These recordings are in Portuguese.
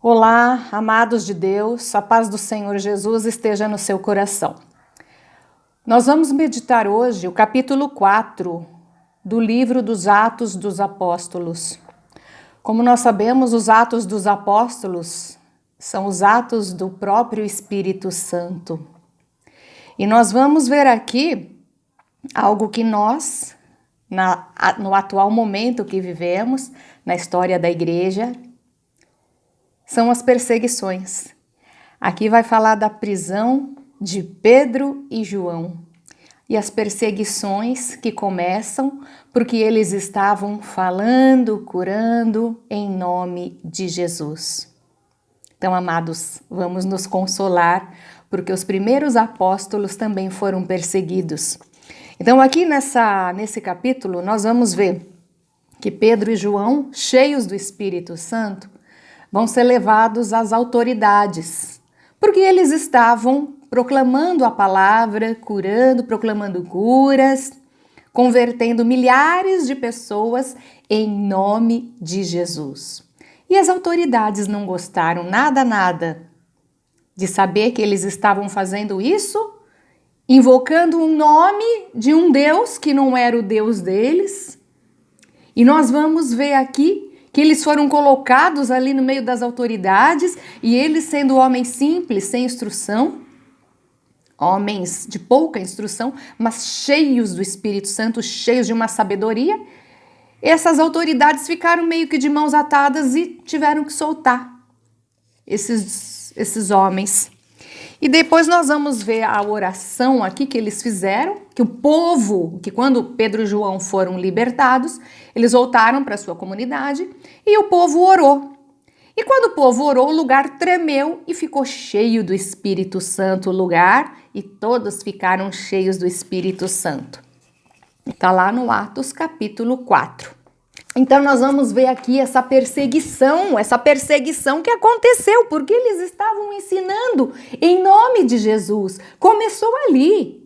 Olá, amados de Deus, a paz do Senhor Jesus esteja no seu coração. Nós vamos meditar hoje o capítulo 4 do livro dos Atos dos Apóstolos. Como nós sabemos, os Atos dos Apóstolos são os atos do próprio Espírito Santo. E nós vamos ver aqui algo que nós, no atual momento que vivemos, na história da igreja, são as perseguições. Aqui vai falar da prisão de Pedro e João e as perseguições que começam porque eles estavam falando, curando em nome de Jesus. Então, amados, vamos nos consolar porque os primeiros apóstolos também foram perseguidos. Então, aqui nesse capítulo, nós vamos ver que Pedro e João, cheios do Espírito Santo, vão ser levados às autoridades, porque eles estavam proclamando a palavra, curando, proclamando curas, convertendo milhares de pessoas em nome de Jesus. E as autoridades não gostaram nada de saber que eles estavam fazendo isso, invocando o nome de um Deus que não era o Deus deles. E nós vamos ver aqui que eles foram colocados ali no meio das autoridades e eles, sendo homens simples, sem instrução, homens de pouca instrução, mas cheios do Espírito Santo, cheios de uma sabedoria, essas autoridades ficaram meio que de mãos atadas e tiveram que soltar esses homens. E depois nós vamos ver a oração aqui que eles fizeram, que o povo, que quando Pedro e João foram libertados, eles voltaram para a sua comunidade e o povo orou. E quando o povo orou, o lugar tremeu e ficou cheio do Espírito Santo o lugar, e todos ficaram cheios do Espírito Santo. Está lá no Atos capítulo 4. Então nós vamos ver aqui essa perseguição que aconteceu, porque eles estavam ensinando em nome de Jesus. Começou ali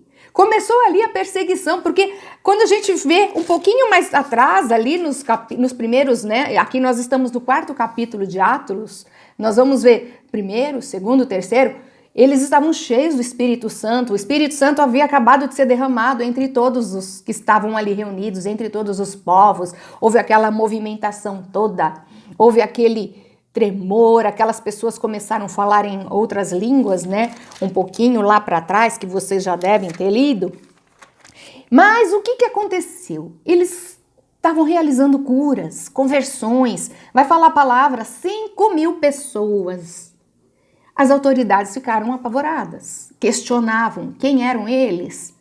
a perseguição, porque quando a gente vê um pouquinho mais atrás, ali nos primeiros, né? Aqui nós estamos no 4º capítulo de Atos, nós vamos ver 1º, 2º, 3º, eles estavam cheios do Espírito Santo. O Espírito Santo havia acabado de ser derramado entre todos os que estavam ali reunidos, entre todos os povos. Houve aquela movimentação toda, houve aquele tremor, aquelas pessoas começaram a falar em outras línguas, né? Um pouquinho lá para trás, que vocês já devem ter lido. Mas o que aconteceu? Eles estavam realizando curas, conversões, vai falar a palavra, 5.000 pessoas. As autoridades ficaram apavoradas, questionavam quem eram eles.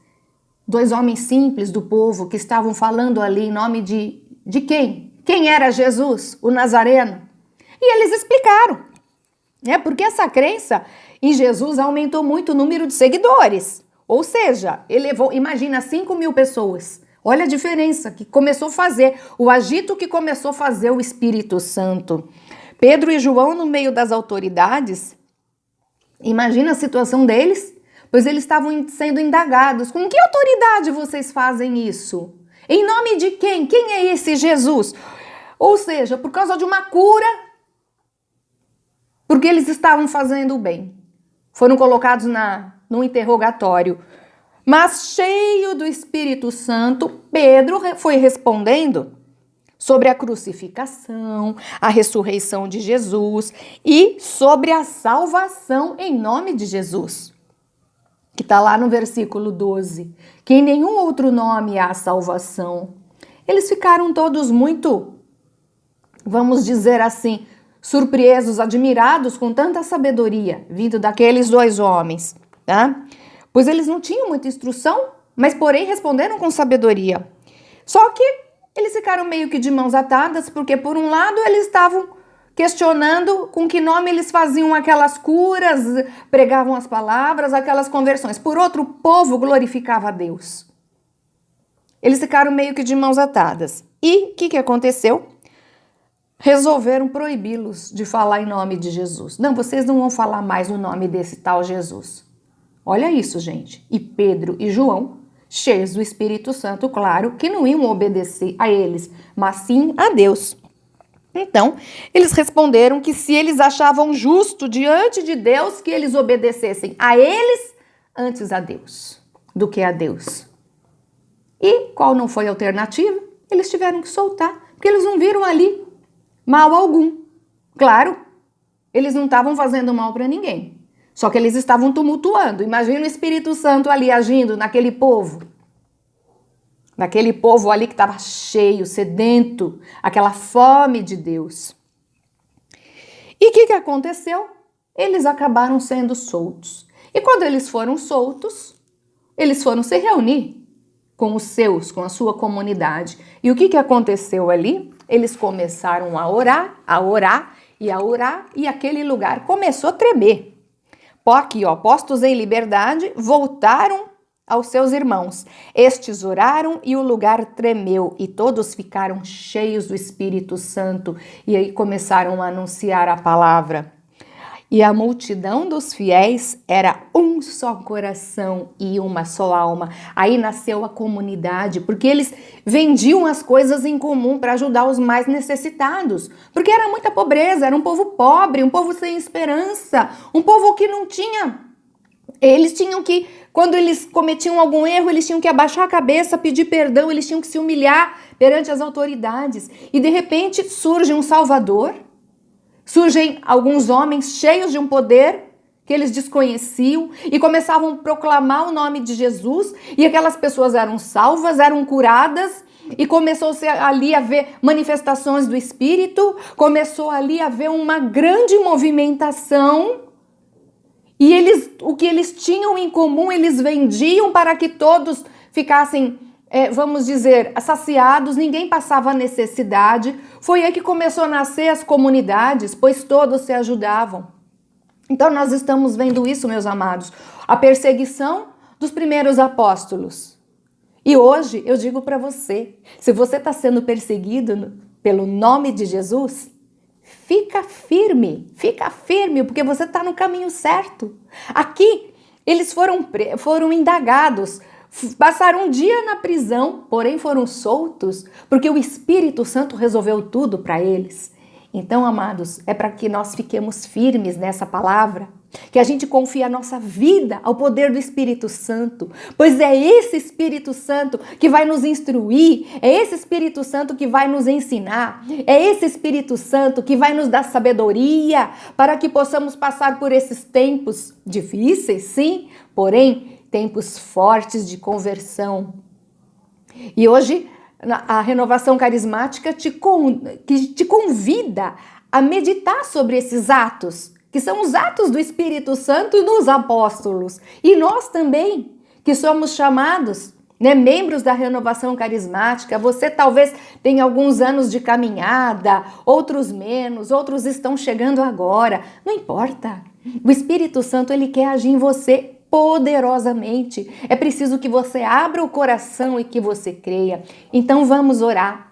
2 homens simples do povo que estavam falando ali em nome de quem? Quem era Jesus, o Nazareno? E eles explicaram, né? Porque essa crença em Jesus aumentou muito o número de seguidores. Ou seja, elevou, imagina, 5.000 pessoas. Olha a diferença que começou a fazer, o agito que começou a fazer o Espírito Santo. Pedro e João, no meio das autoridades, imagina a situação deles, pois eles estavam sendo indagados. Com que autoridade vocês fazem isso? Em nome de quem? Quem é esse Jesus? Ou seja, por causa de uma cura, porque eles estavam fazendo o bem. Foram colocados no interrogatório. Mas cheio do Espírito Santo, Pedro foi respondendo sobre a crucificação, a ressurreição de Jesus e sobre a salvação em nome de Jesus, que está lá no versículo 12, que em nenhum outro nome há salvação. Eles ficaram todos muito, vamos dizer assim, surpresos, admirados com tanta sabedoria vindo daqueles 2 homens, tá? Pois eles não tinham muita instrução, mas porém responderam com sabedoria. Só que eles ficaram meio que de mãos atadas, porque por um lado eles estavam questionando com que nome eles faziam aquelas curas, pregavam as palavras, aquelas conversões. Por outro, o povo glorificava a Deus. Eles ficaram meio que de mãos atadas. E o que aconteceu? Resolveram proibi-los de falar em nome de Jesus. Não, vocês não vão falar mais o nome desse tal Jesus. Olha isso, gente. E Pedro e João, cheios do Espírito Santo, claro, que não iam obedecer a eles, mas sim a Deus. Então, eles responderam que se eles achavam justo diante de Deus, que eles obedecessem a eles antes a Deus, do que a Deus. E qual não foi a alternativa? Eles tiveram que soltar, porque eles não viram ali mal algum. Claro, eles não estavam fazendo mal para ninguém, só que eles estavam tumultuando. Imagina o Espírito Santo ali agindo naquele povo ali que estava cheio, sedento, aquela fome de Deus. E o que aconteceu? Eles acabaram sendo soltos. E quando eles foram soltos, eles foram se reunir com os seus, com a sua comunidade. E o que aconteceu ali? Eles começaram a orar, e aquele lugar começou a tremer. Aqui, ó, postos em liberdade, voltaram aos seus irmãos. Estes oraram e o lugar tremeu e todos ficaram cheios do Espírito Santo e aí começaram a anunciar a palavra. E a multidão dos fiéis era um só coração e uma só alma. Aí nasceu a comunidade, porque eles vendiam as coisas em comum para ajudar os mais necessitados. Porque era muita pobreza, era um povo pobre, um povo sem esperança, um povo que não tinha. Eles tinham que, quando eles cometiam algum erro, eles tinham que abaixar a cabeça, pedir perdão, eles tinham que se humilhar perante as autoridades. E de repente surge um Salvador. Surgem alguns homens cheios de um poder que eles desconheciam e começavam a proclamar o nome de Jesus, e aquelas pessoas eram salvas, eram curadas, e começou ali a haver manifestações do Espírito, começou ali a haver uma grande movimentação, e o que eles tinham em comum, eles vendiam para que todos ficassem, vamos dizer, saciados, ninguém passava necessidade. Foi aí que começou a nascer as comunidades, pois todos se ajudavam. Então nós estamos vendo isso, meus amados, a perseguição dos primeiros apóstolos. E hoje eu digo para você, se você está sendo perseguido pelo nome de Jesus, fica firme, porque você está no caminho certo. Aqui eles foram indagados, passaram um dia na prisão, porém foram soltos, porque o Espírito Santo resolveu tudo para eles. Então, amados, é para que nós fiquemos firmes nessa palavra, que a gente confie a nossa vida ao poder do Espírito Santo, pois é esse Espírito Santo que vai nos instruir, é esse Espírito Santo que vai nos ensinar, é esse Espírito Santo que vai nos dar sabedoria para que possamos passar por esses tempos difíceis, sim, porém tempos fortes de conversão. E hoje a renovação carismática te convida a meditar sobre esses atos, que são os atos do Espírito Santo nos apóstolos. E nós também, que somos chamados, membros da renovação carismática. Você talvez tenha alguns anos de caminhada, outros menos, outros estão chegando agora. Não importa. O Espírito Santo, ele quer agir em você poderosamente. É preciso que você abra o coração e que você creia. Então vamos orar.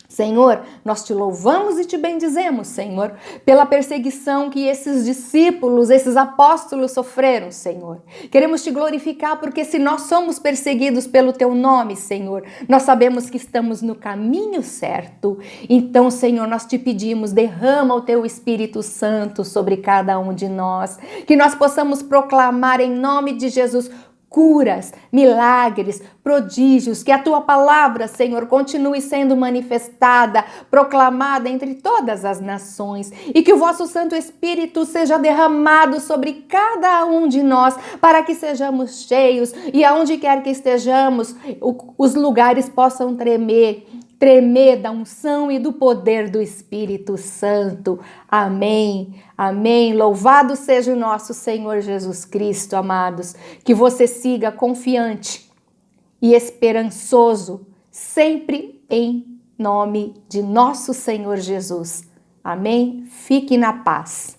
Senhor, nós te louvamos e te bendizemos, Senhor, pela perseguição que esses discípulos, esses apóstolos sofreram, Senhor. Queremos te glorificar porque se nós somos perseguidos pelo teu nome, Senhor, nós sabemos que estamos no caminho certo. Então, Senhor, nós te pedimos, derrama o teu Espírito Santo sobre cada um de nós, que nós possamos proclamar em nome de Jesus curas, milagres, prodígios, que a tua palavra, Senhor, continue sendo manifestada, proclamada entre todas as nações, e que o vosso Santo Espírito seja derramado sobre cada um de nós, para que sejamos cheios, e aonde quer que estejamos, os lugares possam tremer da unção e do poder do Espírito Santo. Amém, amém. Louvado seja o nosso Senhor Jesus Cristo, amados. Que você siga confiante e esperançoso, sempre em nome de nosso Senhor Jesus. Amém? Fique na paz.